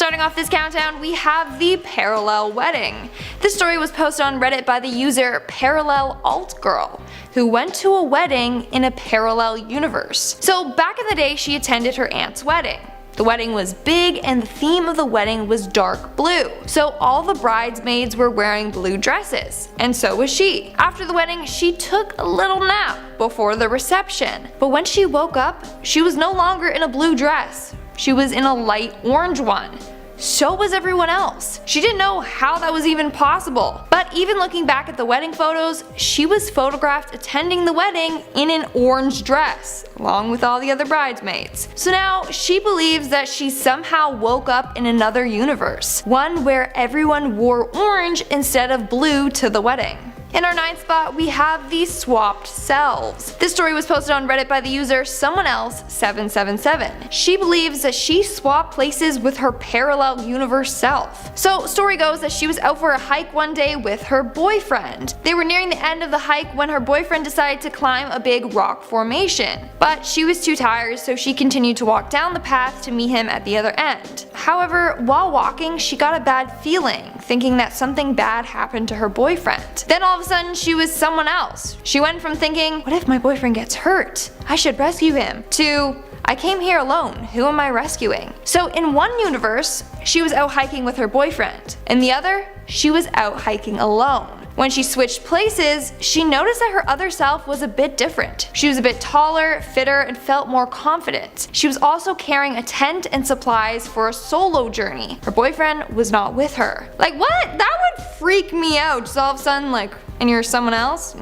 starting off this countdown, we have the parallel wedding. This story was posted on Reddit by the user Parallel Alt Girl, who went to a wedding in a parallel universe. So back in the day, she attended her aunt's wedding. The wedding was big and the theme of the wedding was dark blue, so all the bridesmaids were wearing blue dresses, and so was she. After the wedding, she took a little nap before the reception, but when she woke up, she was no longer in a blue dress. She was in a light orange one. So was everyone else. She didn't know how that was even possible. But even looking back at the wedding photos, she was photographed attending the wedding in an orange dress, along with all the other bridesmaids. So now she believes that she somehow woke up in another universe, one where everyone wore orange instead of blue to the wedding. In our 9th spot, we have the swapped selves. This story was posted on Reddit by the user someoneelse777. She believes that she swapped places with her parallel universe self. So story goes that she was out for a hike one day with her boyfriend. They were nearing the end of the hike when her boyfriend decided to climb a big rock formation. But she was too tired, so she continued to walk down the path to meet him at the other end. However, while walking, she got a bad feeling, thinking that something bad happened to her boyfriend. Then all of a sudden, she was someone else. She went from thinking, what if my boyfriend gets hurt? I should rescue him, to I came here alone, who am I rescuing? So in one universe, she was out hiking with her boyfriend. In the other, she was out hiking alone. When she switched places, she noticed that her other self was a bit different. She was a bit taller, fitter, and felt more confident. She was also carrying a tent and supplies for a solo journey. Her boyfriend was not with her. Like what? That would freak me out. Just all of a sudden like, and you're someone else?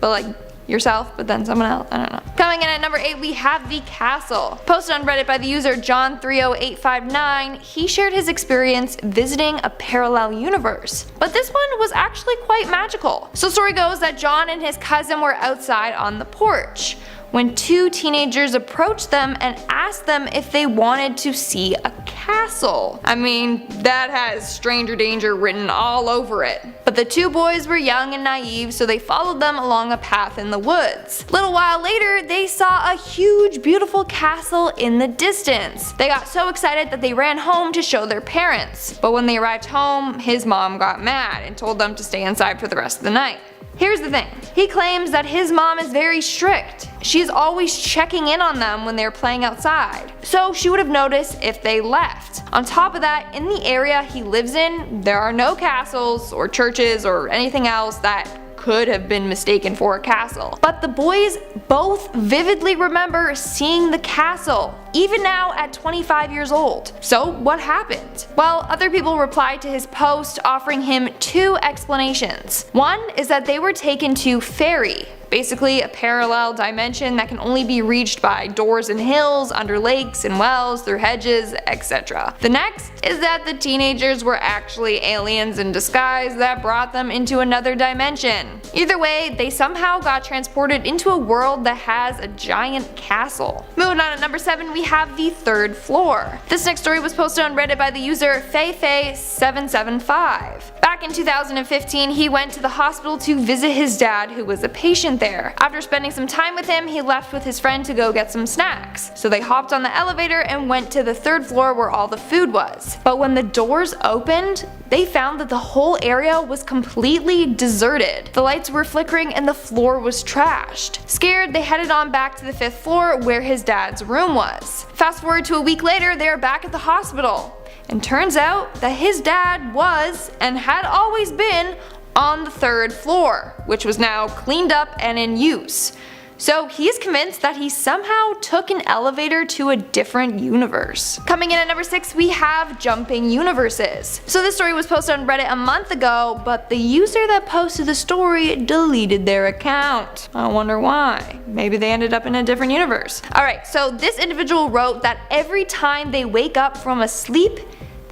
But like, yourself, but then someone else? I don't know. Coming in at number 8, we have the castle. Posted on Reddit by the user John30859, he shared his experience visiting a parallel universe. But this one was actually quite magical. So story goes that John and his cousin were outside on the porch when two teenagers approached them and asked them if they wanted to see a castle. I mean, that has stranger danger written all over it. But the two boys were young and naive, so they followed them along a path in the woods. A little while later, they saw a huge, beautiful castle in the distance. They got so excited that they ran home to show their parents. But when they arrived home, his mom got mad and told them to stay inside for the rest of the night. Here's the thing, he claims that his mom is very strict. She's always checking in on them when they're playing outside, so she would have noticed if they left. On top of that, in the area he lives in, there are no castles or churches or anything else that could have been mistaken for a castle. But the boys both vividly remember seeing the castle, even now at 25 years old. So what happened? Well, other people replied to his post offering him two explanations. One is that they were taken to Fairy, basically a parallel dimension that can only be reached by doors in hills, under lakes and wells, through hedges, etc. The next is that the teenagers were actually aliens in disguise that brought them into another dimension. Either way, they somehow got transported into a world that has a giant castle. Moving on at number 7, we have the third floor. This next story was posted on Reddit by the user FeiFei775. Back in 2015, he went to the hospital to visit his dad, who was a patient there. After spending some time with him, he left with his friend to go get some snacks. So they hopped on the elevator and went to the third floor where all the food was. But when the doors opened, they found that the whole area was completely deserted. The lights were flickering and the floor was trashed. Scared, they headed on back to the 5th floor where his dad's room was. Fast forward to a week later, they are back at the hospital. And turns out that his dad was, and had always been, on the 3rd floor, which was now cleaned up and in use. So he is convinced that he somehow took an elevator to a different universe. Coming in at number 6, we have jumping universes. So this story was posted on Reddit a month ago, but the user that posted the story deleted their account. I wonder why. Maybe they ended up in a different universe. Alright, so this individual wrote that every time they wake up from a sleep,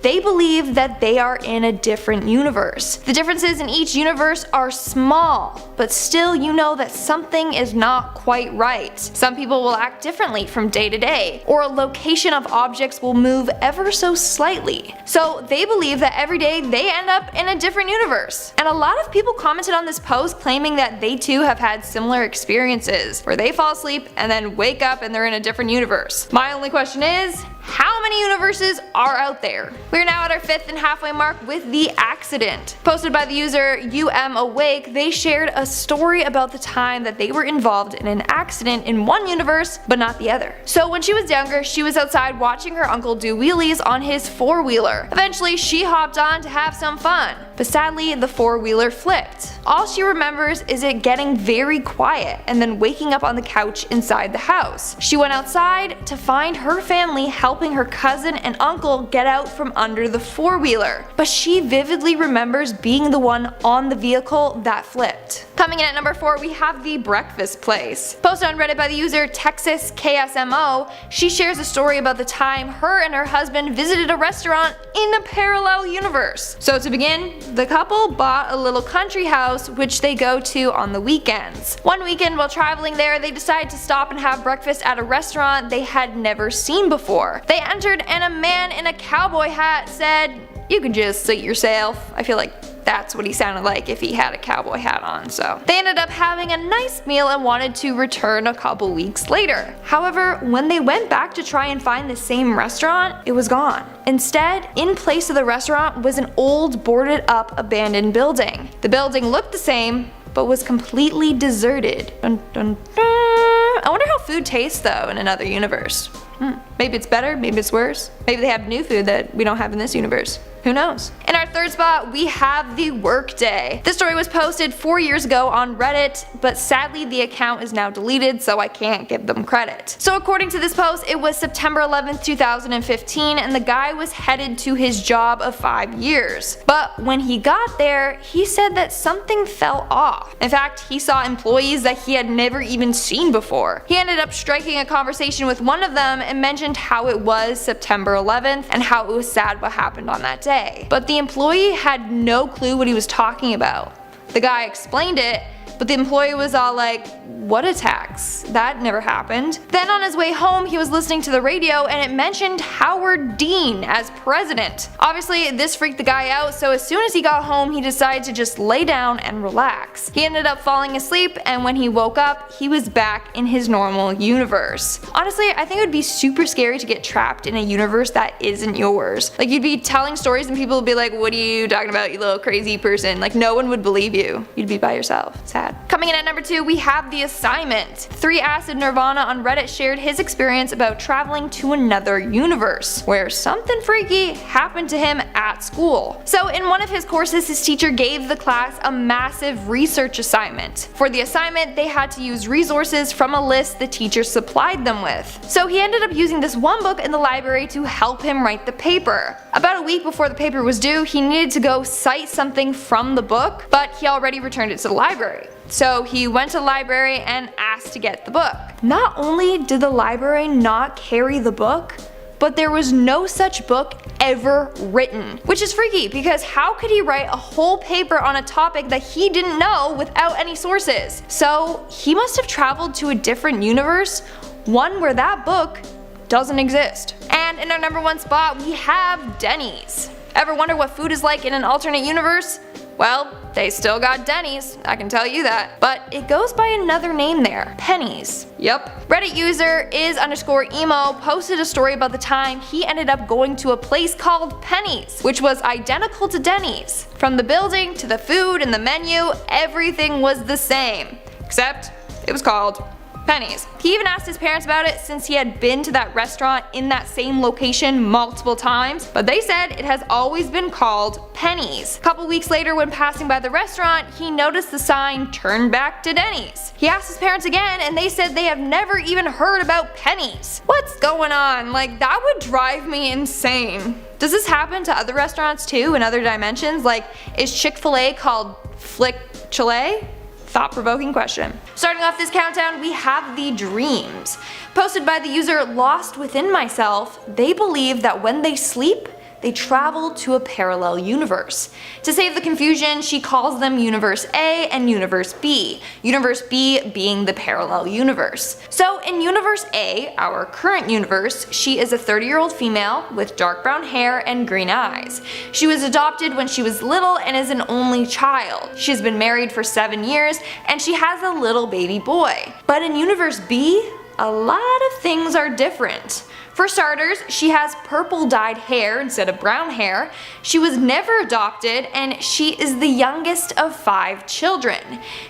they believe that they are in a different universe. The differences in each universe are small, but still you know that something is not quite right. Some people will act differently from day to day, or a location of objects will move ever so slightly. So they believe that every day they end up in a different universe. And a lot of people commented on this post claiming that they too have had similar experiences, where they fall asleep and then wake up and they're in a different universe. My only question is, How many universes are out there? We are now at our 5th and halfway mark with the accident. Posted by the user Awake, they shared a story about the time that they were involved in an accident in one universe but not the other. So when she was younger, she was outside watching her uncle do wheelies on his four-wheeler. Eventually she hopped on to have some fun, but sadly the four-wheeler flipped. All she remembers is it getting very quiet and then waking up on the couch inside the house. She went outside to find her family helping her cousin and uncle get out from under the four-wheeler, but she vividly remembers being the one on the vehicle that flipped. Coming in at number 4, we have the breakfast place. Posted on Reddit by the user TexasKSMO, she shares a story about the time her and her husband visited a restaurant in a parallel universe. So to begin, the couple bought a little country house which they go to on the weekends. One weekend while traveling there, they decided to stop and have breakfast at a restaurant they had never seen before. They entered and a man in a cowboy hat said, "You can just seat yourself." I feel like that's what he sounded like if he had a cowboy hat on, so. They ended up having a nice meal and wanted to return a couple weeks later. However, when they went back to try and find the same restaurant, it was gone. Instead, in place of the restaurant was an old boarded up abandoned building. The building looked the same, but was completely deserted. Dun, dun, dun. I wonder how food tastes though in another universe. Maybe it's better, maybe it's worse. Maybe they have new food that we don't have in this universe. Who knows? In our 3rd spot, we have the workday. This story was posted 4 years ago on Reddit, but sadly the account is now deleted, so I can't give them credit. So according to this post, it was September 11th, 2015, and the guy was headed to his job of 5 years. But when he got there, he said that something fell off. In fact, he saw employees that he had never even seen before. He ended up striking a conversation with one of them and mentioned how it was September 11th and how it was sad what happened on that day. But the employee had no clue what he was talking about. The guy explained it, but the employee was all like, "What attacks? That never happened." Then on his way home, he was listening to the radio and it mentioned Howard Dean as president. Obviously, this freaked the guy out, so as soon as he got home, he decided to just lay down and relax. He ended up falling asleep, and when he woke up, he was back in his normal universe. Honestly, I think it would be super scary to get trapped in a universe that isn't yours. Like, you'd be telling stories and people would be like, "What are you talking about, you little crazy person?" Like, no one would believe you. You'd be by yourself. Sad. Coming in at number 2, we have the assignment. 3 Acid Nirvana on Reddit shared his experience about traveling to another universe, where something freaky happened to him at school. So in one of his courses, his teacher gave the class a massive research assignment. For the assignment, they had to use resources from a list the teacher supplied them with. So he ended up using this one book in the library to help him write the paper. About a week before the paper was due, he needed to go cite something from the book, but he already returned it to the library. So he went to the library and asked to get the book. Not only did the library not carry the book, but there was no such book ever written. Which is freaky, because how could he write a whole paper on a topic that he didn't know without any sources? So he must have traveled to a different universe, one where that book doesn't exist. And in our number 1 spot, we have Denny's. Ever wonder what food is like in an alternate universe? Well, they still got Denny's, I can tell you that. But it goes by another name there, Penny's. Yep. Reddit user is_emo posted a story about the time he ended up going to a place called Penny's, which was identical to Denny's. From the building to the food and the menu, everything was the same. Except it was called Penny's. He even asked his parents about it since he had been to that restaurant in that same location multiple times, but they said it has always been called Penny's. A couple weeks later, when passing by the restaurant, he noticed the sign "Turn back to Denny's." He asked his parents again and they said they have never even heard about Penny's. What's going on? Like, that would drive me insane. Does this happen to other restaurants too in other dimensions? Like, is Chick-fil-A called Flick-Chile? Thought-provoking question. Starting off this countdown, we have the dreams. Posted by the user Lost Within Myself, they believe that when they sleep, they travel to a parallel universe. To save the confusion, she calls them Universe A and Universe B, Universe B being the parallel universe. So in Universe A, our current universe, she is a 30-year-old female with dark brown hair and green eyes. She was adopted when she was little and is an only child. She's been married for 7 years and she has a little baby boy. But in Universe B, a lot of things are different. For starters, she has purple dyed hair instead of brown hair, she was never adopted, and she is the youngest of 5 children.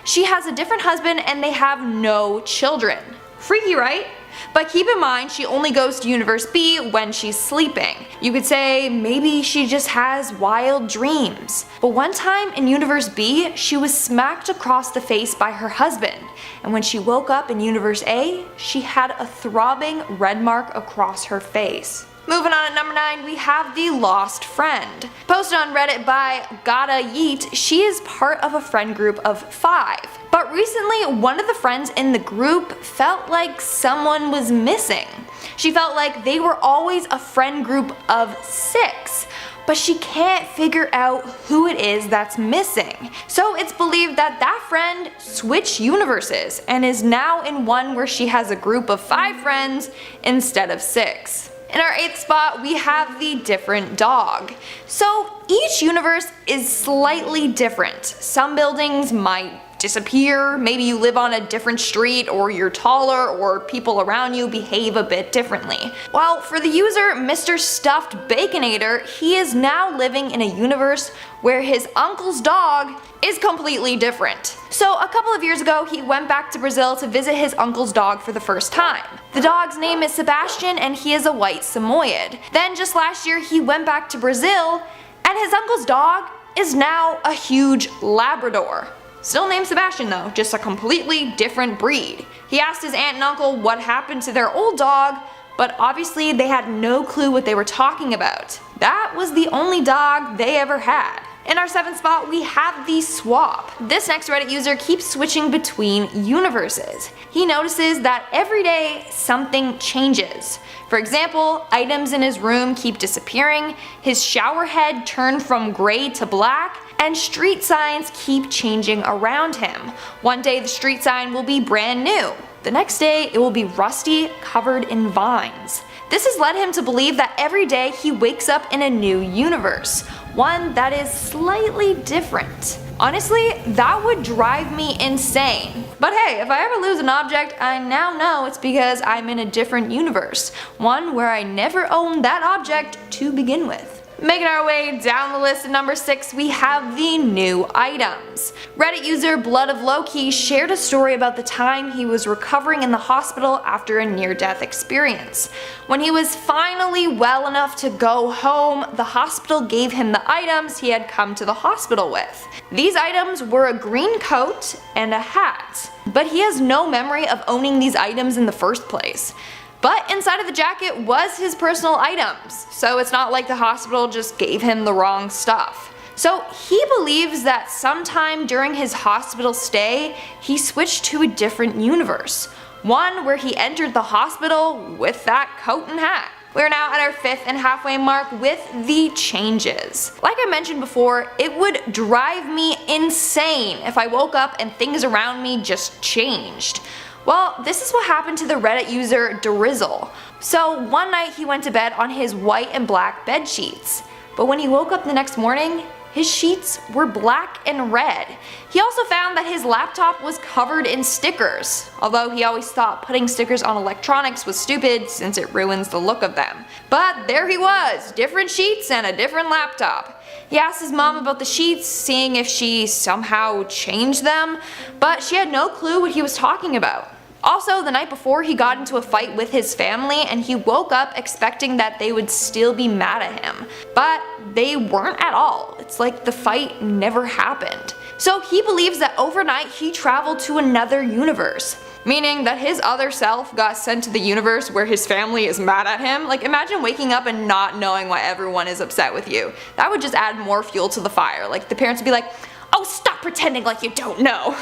She has a different husband and they have no children. Freaky, right? But keep in mind, she only goes to Universe B when she's sleeping. You could say maybe she just has wild dreams. But one time in Universe B, she was smacked across the face by her husband. And when she woke up in Universe A, she had a throbbing red mark across her face. Moving on at number 9, we have the lost friend. Posted on Reddit by Gotta Yeet, she is part of a friend group of 5. But recently, one of the friends in the group felt like someone was missing. She felt like they were always a friend group of 6. But she can't figure out who it is that's missing. So it's believed that that friend switched universes and is now in one where she has a group of 5 friends instead of 6. In our 8th spot, we have the different dog. So each universe is slightly different. Some buildings might disappear, maybe you live on a different street, or you're taller, or people around you behave a bit differently. Well, for the user Mr. Stuffed Baconator, he is now living in a universe where his uncle's dog is completely different. So a couple of years ago, he went back to Brazil to visit his uncle's dog for the first time. The dog's name is Sebastian and he is a white Samoyed. Then just last year, he went back to Brazil and his uncle's dog is now a huge Labrador. Still named Sebastian though, just a completely different breed. He asked his aunt and uncle what happened to their old dog, but obviously they had no clue what they were talking about. That was the only dog they ever had. In our 7th spot, we have the swap. This next Reddit user keeps switching between universes. He notices that every day something changes. For example, items in his room keep disappearing, his shower head turned from gray to black, and street signs keep changing around him. One day the street sign will be brand new. The next day it will be rusty, covered in vines. This has led him to believe that every day he wakes up in a new universe, one that is slightly different. Honestly, that would drive me insane. But hey, if I ever lose an object, I now know it's because I'm in a different universe, one where I never owned that object to begin with. Making our way down the list at number 6, we have the new items. Reddit user Blood of Loki shared a story about the time he was recovering in the hospital after a near-death experience. When he was finally well enough to go home, the hospital gave him the items he had come to the hospital with. These items were a green coat and a hat, but he has no memory of owning these items in the first place. But inside of the jacket was his personal items, so it's not like the hospital just gave him the wrong stuff. So he believes that sometime during his hospital stay, he switched to a different universe, one where he entered the hospital with that coat and hat. We're now at our 5th and halfway mark with the changes. Like I mentioned before, it would drive me insane if I woke up and things around me just changed. Well, this is what happened to the Reddit user Derizzle. So one night he went to bed on his white and black bed sheets, but when he woke up the next morning, his sheets were black and red. He also found that his laptop was covered in stickers, although he always thought putting stickers on electronics was stupid since it ruins the look of them. But there he was, different sheets and a different laptop. He asked his mom about the sheets, seeing if she somehow changed them, but she had no clue what he was talking about. Also, the night before, he got into a fight with his family and he woke up expecting that they would still be mad at him. But they weren't at all. It's like the fight never happened. So he believes that overnight he traveled to another universe, meaning that his other self got sent to the universe where his family is mad at him. Like, imagine waking up and not knowing why everyone is upset with you. That would just add more fuel to the fire. Like, the parents would be like, "Oh, stop pretending like you don't know."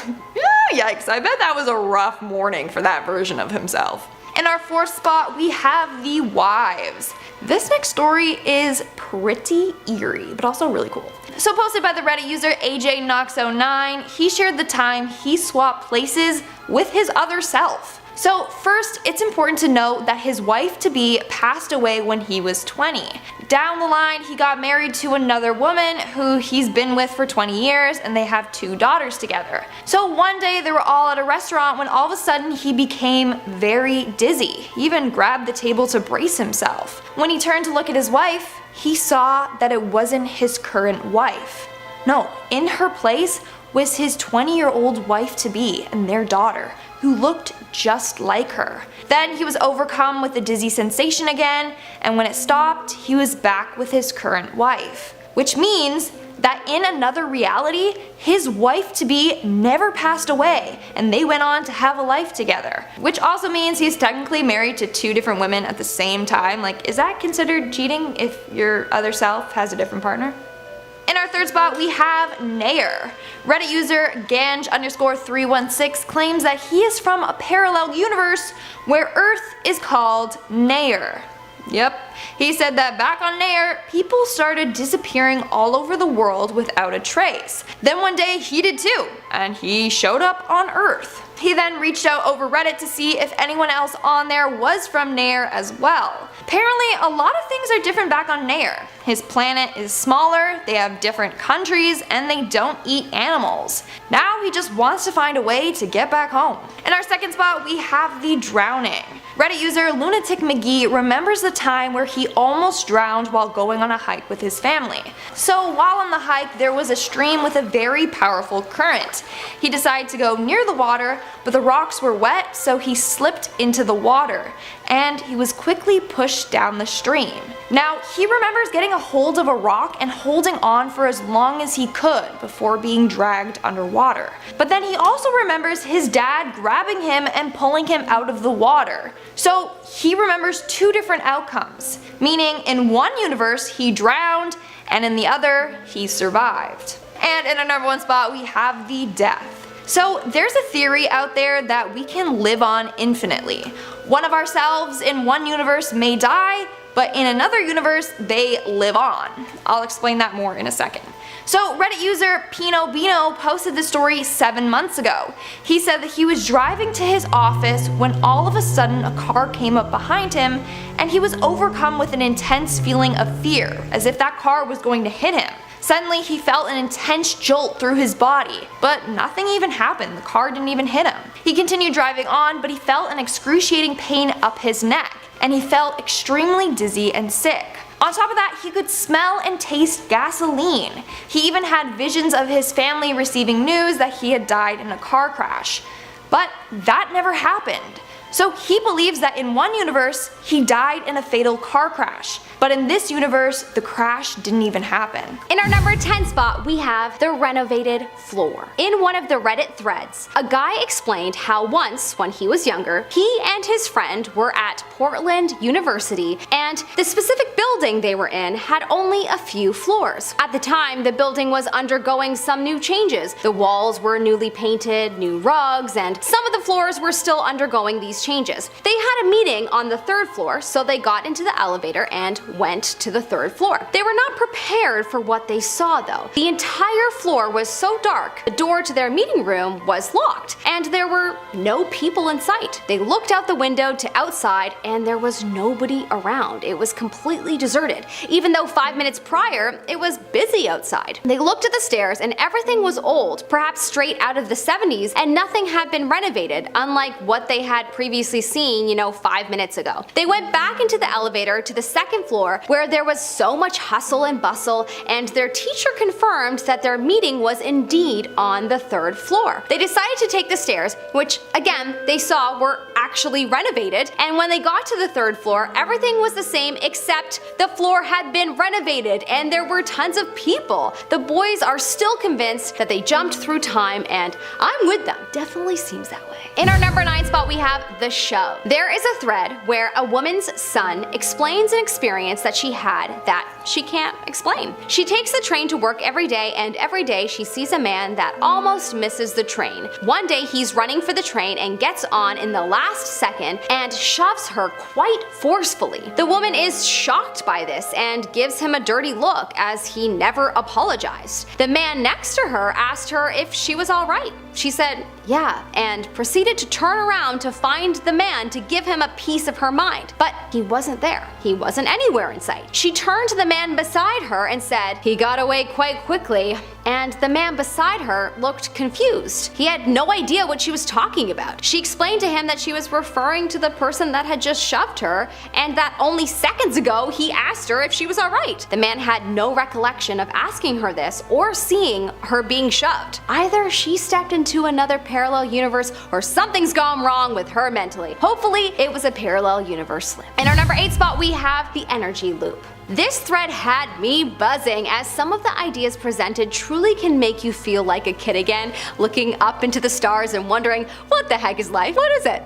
Yikes, I bet that was a rough morning for that version of himself. In our 4th spot, we have the wives. This next story is pretty eerie, but also really cool. So posted by the Reddit user AJKnox09, he shared the time he swapped places with his other self. So first, it's important to note that his wife-to-be passed away when he was 20. Down the line, he got married to another woman who he's been with for 20 years, and they have 2 daughters together. So one day they were all at a restaurant when all of a sudden he became very dizzy. He even grabbed the table to brace himself. When he turned to look at his wife, he saw that it wasn't his current wife. No, in her place was his 20-year-old wife-to-be and their daughter, who looked just like her. Then he was overcome with the dizzy sensation again, and when it stopped, he was back with his current wife. Which means that in another reality, his wife-to-be never passed away, and they went on to have a life together. Which also means he's technically married to 2 different women at the same time. Like, is that considered cheating if your other self has a different partner? In our third spot, we have Nair. Reddit user Ganj_316 claims that he is from a parallel universe where Earth is called Nair. Yep, he said that back on Nair, people started disappearing all over the world without a trace. Then one day he did too, and he showed up on Earth. He then reached out over Reddit to see if anyone else on there was from Nair as well. Apparently, a lot of things are different back on Nair. His planet is smaller, they have different countries, and they don't eat animals. Now he just wants to find a way to get back home. In our second spot, we have the drowning. Reddit user Lunatic McGee remembers the time where he almost drowned while going on a hike with his family. So while on the hike, there was a stream with a very powerful current. He decided to go near the water, but the rocks were wet, so he slipped into the water, and he was quickly pushed down the stream. Now, he remembers getting a hold of a rock and holding on for as long as he could before being dragged underwater. But then he also remembers his dad grabbing him and pulling him out of the water. So he remembers 2 different outcomes, meaning in one universe he drowned, and in the other he survived. And in our number 1 spot, we have the death. So there's a theory out there that we can live on infinitely. One of ourselves in one universe may die, but in another universe they live on. I'll explain that more in a second. So Reddit user Pino Bino posted this story 7 months ago. He said that he was driving to his office when all of a sudden a car came up behind him, and he was overcome with an intense feeling of fear, as if that car was going to hit him. Suddenly he felt an intense jolt through his body, but nothing even happened. The car didn't even hit him. He continued driving on, but he felt an excruciating pain up his neck, and he felt extremely dizzy and sick. On top of that, he could smell and taste gasoline. He even had visions of his family receiving news that he had died in a car crash. But that never happened. So he believes that in one universe, he died in a fatal car crash. But in this universe, the crash didn't even happen. In our number 10 spot, we have the Renovated Floor. In one of the Reddit threads, a guy explained how once, when he was younger, he and his friend were at Portland University, and the specific building they were in had only a few floors. At the time, the building was undergoing some new changes. The walls were newly painted, new rugs, and some of the floors were still undergoing these changes. They had a meeting on the 3rd floor, so they got into the elevator and went to the 3rd floor. They were not prepared for what they saw though. The entire floor was so dark, the door to their meeting room was locked, and there were no people in sight. They looked out the window to outside, and there was nobody around. It was completely deserted, even though 5 minutes prior, it was busy outside. They looked at the stairs, and everything was old, perhaps straight out of the 70s, and nothing had been renovated, unlike what they had previously seen, 5 minutes ago. They went back into the elevator to the 2nd floor, where there was so much hustle and bustle, and their teacher confirmed that their meeting was indeed on the 3rd floor. They decided to take the stairs, which again they saw were actually renovated, and when they got to the 3rd floor, everything was the same except the floor had been renovated and there were tons of people. The boys are still convinced that they jumped through time, and I'm with them. Definitely seems that way. In our number 9 spot, we have The Show. There is a thread where a woman's son explains an experience that she had that she can't explain. She takes the train to work every day, and every day she sees a man that almost misses the train. One day he's running for the train and gets on in the last second and shoves her quite forcefully. The woman is shocked by this and gives him a dirty look, as he never apologized. The man next to her asked her if she was alright. She said, yeah, and proceeded to turn around to find the man to give him a piece of her mind. But he wasn't there. He wasn't anywhere in sight. She turned to the man beside her and said, he got away quite quickly. And the man beside her looked confused. He had no idea what she was talking about. She explained to him that she was referring to the person that had just shoved her, and that only seconds ago he asked her if she was alright. The man had no recollection of asking her this or seeing her being shoved. Either she stepped into another parallel universe or something's gone wrong with her mentally. Hopefully it was a parallel universe slip. In our number 8 spot we have the energy loop. This thread had me buzzing, as some of the ideas presented truly can make you feel like a kid again, looking up into the stars and wondering, what the heck is life? What is it?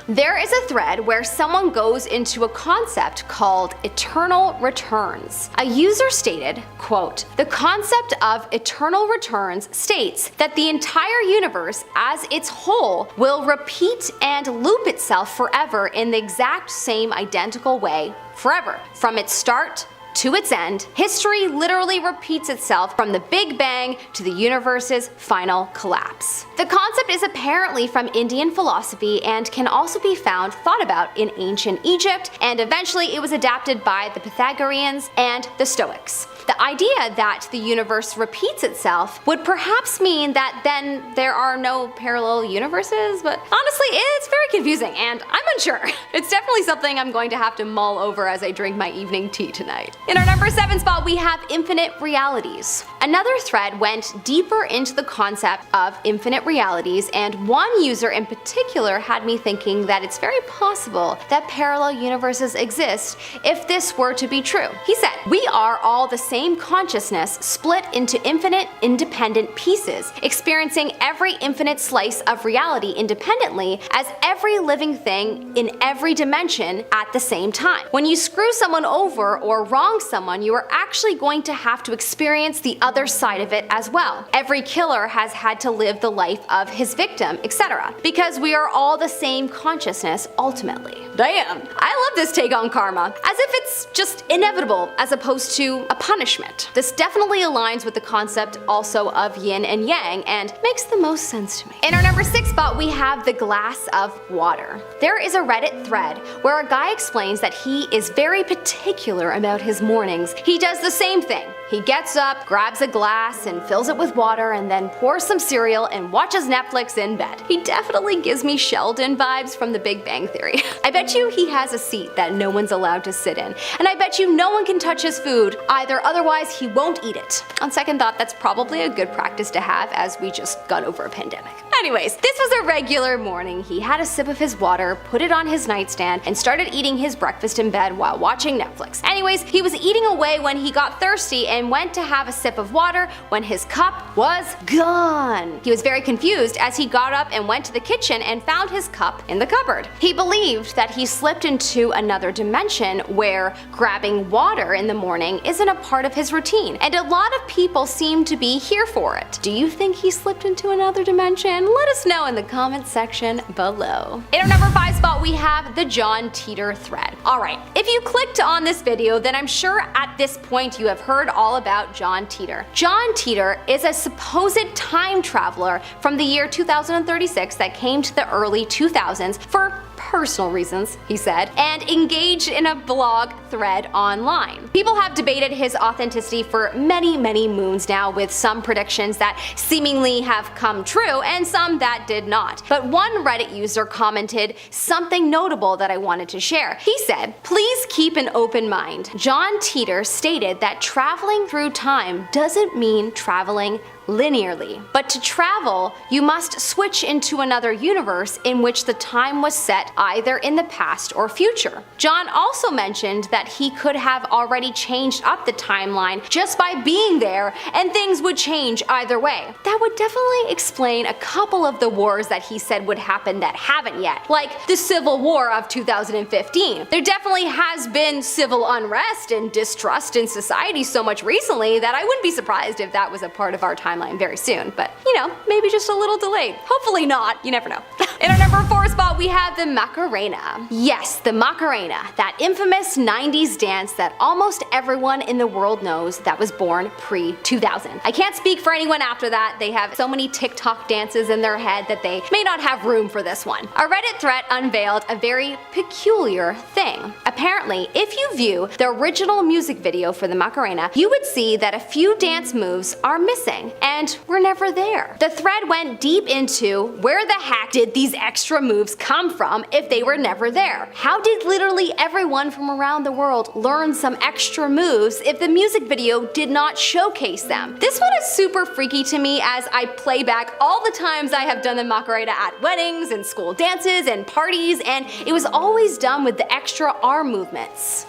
There is a thread where someone goes into a concept called eternal returns. A user stated, quote, the concept of eternal returns states that the entire universe as its whole will repeat and loop itself forever in the exact same identical way forever. From its start to its end, history literally repeats itself from the Big Bang to the universe's final collapse. The concept is apparently from Indian philosophy and can also be thought about in ancient Egypt, and eventually it was adapted by the Pythagoreans and the Stoics. The idea that the universe repeats itself would perhaps mean that then there are no parallel universes, but honestly it's very confusing and I'm unsure. It's definitely something I'm going to have to mull over as I drink my evening tea tonight. In our number 7 spot we have infinite realities. Another thread went deeper into the concept of infinite realities, and one user in particular had me thinking that it's very possible that parallel universes exist if this were to be true. He said, we are all the same consciousness split into infinite independent pieces, experiencing every infinite slice of reality independently as every living thing in every dimension at the same time. When you screw someone over or wrong someone, you are actually going to have to experience the other side of it as well. Every killer has had to live the life of his victim, etc. Because we are all the same consciousness ultimately. Damn! I love this take on karma, as if it's just inevitable as opposed to a punishment. This definitely aligns with the concept also of yin and yang and makes the most sense to me. In our number 6 spot we have the glass of water. There is a Reddit thread where a guy explains that he is very particular about his mornings. He does the same thing. He gets up, grabs a glass and fills it with water, and then pours some cereal and watches Netflix in bed. He definitely gives me Sheldon vibes from the Big Bang Theory. I bet you he has a seat that no one's allowed to sit in, and I bet you no one can touch his food either, otherwise he won't eat it. On second thought, that's probably a good practice to have, as we just got over a pandemic. Anyways, this was a regular morning. He had a sip of his water, put it on his nightstand, and started eating his breakfast in bed while watching Netflix. Anyways, he was eating away when he got thirsty and went to have a sip of water when his cup was gone. He was very confused as he got up and went to the kitchen and found his cup in the cupboard. He believed that he slipped into another dimension where grabbing water in the morning isn't a part of his routine, and a lot of people seem to be here for it. Do you think he slipped into another dimension? Let us know in the comment section below. In our number 5 spot we have the John Titor thread. Alright, if you clicked on this video, then I'm sure at this point you have heard all about John Titor. John Titor is a supposed time traveler from the year 2036 that came to the early 2000s for personal reasons, he said, and engaged in a blog thread online. People have debated his authenticity for many moons now, with some predictions that seemingly have come true and some that did not. But one Reddit user commented something notable that I wanted to share. He said, please keep an open mind. John Titor stated that traveling through time doesn't mean traveling linearly, but to travel, you must switch into another universe in which the time was set either in the past or future. John also mentioned that he could have already changed up the timeline just by being there, and things would change either way. That would definitely explain a couple of the wars that he said would happen that haven't yet, like the Civil War of 2015. There definitely has been civil unrest and distrust in society so much recently that I wouldn't be surprised if that was a part of our timeline very soon, but you know, maybe just a little delayed. Hopefully not, you never know. In our number 4 spot, we have the Macarena. Yes, the Macarena, that infamous 90s dance that almost everyone in the world knows that was born pre-2000. I can't speak for anyone after that. They have so many TikTok dances in their head that they may not have room for this one. A Reddit thread unveiled a very peculiar thing. Apparently, if you view the original music video for the Macarena, you would see that a few dance moves are missing and were never there. The thread went deep into where the heck did these extra moves come from if they were never there? How did literally everyone from around the world learn some extra moves if the music video did not showcase them? This one is super freaky to me as I play back all the times I have done the Macarena at weddings and school dances and parties, and it was always done with the extra arm movements.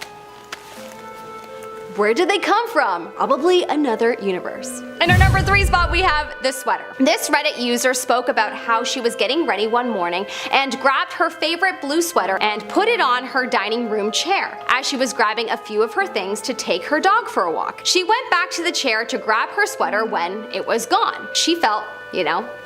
Where did they come from? Probably another universe. In our number 3 spot, we have the sweater. This Reddit user spoke about how she was getting ready one morning and grabbed her favorite blue sweater and put it on her dining room chair as she was grabbing a few of her things to take her dog for a walk. She went back to the chair to grab her sweater when it was gone. She felt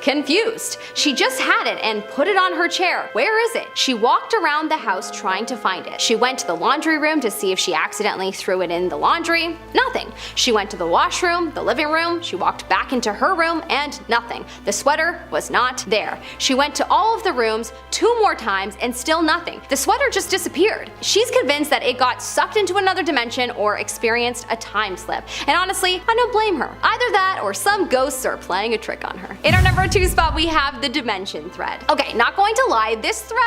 confused. She just had it and put it on her chair. Where is it? She walked around the house trying to find it. She went to the laundry room to see if she accidentally threw it in the laundry. Nothing. She went to the washroom, the living room, she walked back into her room, and nothing. The sweater was not there. She went to all of the rooms 2 more times and still nothing. The sweater just disappeared. She's convinced that it got sucked into another dimension or experienced a time slip. And honestly, I don't blame her. Either that or some ghosts are playing a trick on her. In our number 2 spot, we have the dimension thread. Okay, not going to lie, this thread,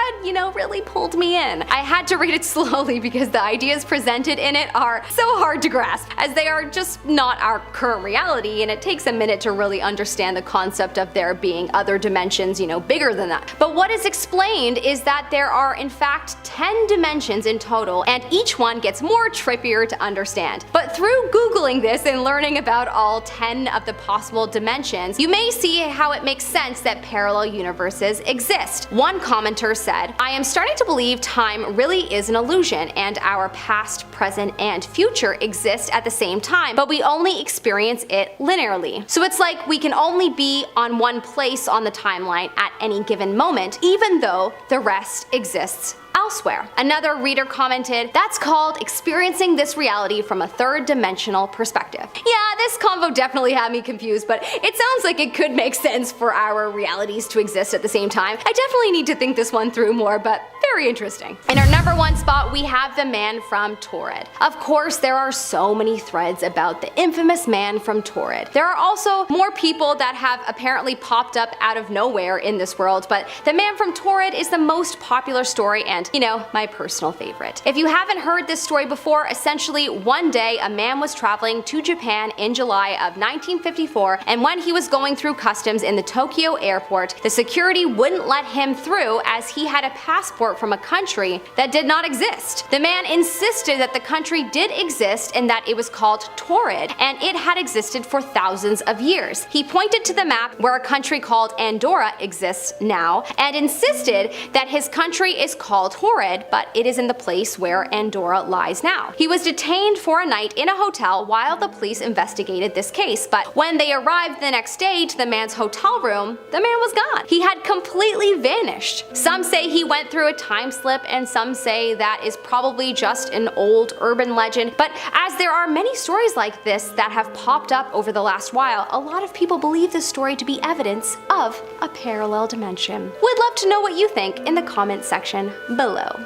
really pulled me in. I had to read it slowly because the ideas presented in it are so hard to grasp, as they are just not our current reality, and it takes a minute to really understand the concept of there being other dimensions, bigger than that. But what is explained is that there are in fact 10 dimensions in total, and each one gets more trippier to understand. But through Googling this and learning about all 10 of the possible dimensions, you may see how it makes sense that parallel universes exist. One commenter said, "I am starting to believe time really is an illusion and our past, present, and future exist at the same time, but we only experience it linearly. So it's like we can only be on one place on the timeline at any given moment, even though the rest exists elsewhere." Another reader commented, "That's called experiencing this reality from a third-dimensional perspective." Yeah, this convo definitely had me confused, but it sounds like it could make sense for our realities to exist at the same time. I definitely need to think this one through more, but very interesting. In our number 1 spot, we have the man from Torrid. Of course, there are so many threads about the infamous man from Torrid. There are also more people that have apparently popped up out of nowhere in this world, but the man from Torrid is the most popular story and, my personal favorite. If you haven't heard this story before, essentially one day a man was traveling to Japan in July of 1954, and when he was going through customs in the Tokyo airport, the security wouldn't let him through as he had a passport from a country that did not exist. The man insisted that the country did exist and that it was called Torrid, and it had existed for thousands of years. He pointed to the map where a country called Andorra exists now, and insisted that his country is called Torrid, but it is in the place where Andorra lies now. He was detained for a night in a hotel while the police investigated this case, but when they arrived the next day to the man's hotel room, the man was gone. He had completely vanished. Some say he went through a time slip, and some say that is probably just an old urban legend, but as there are many stories like this that have popped up over the last while, a lot of people believe this story to be evidence of a parallel dimension. We'd love to know what you think in the comment section below.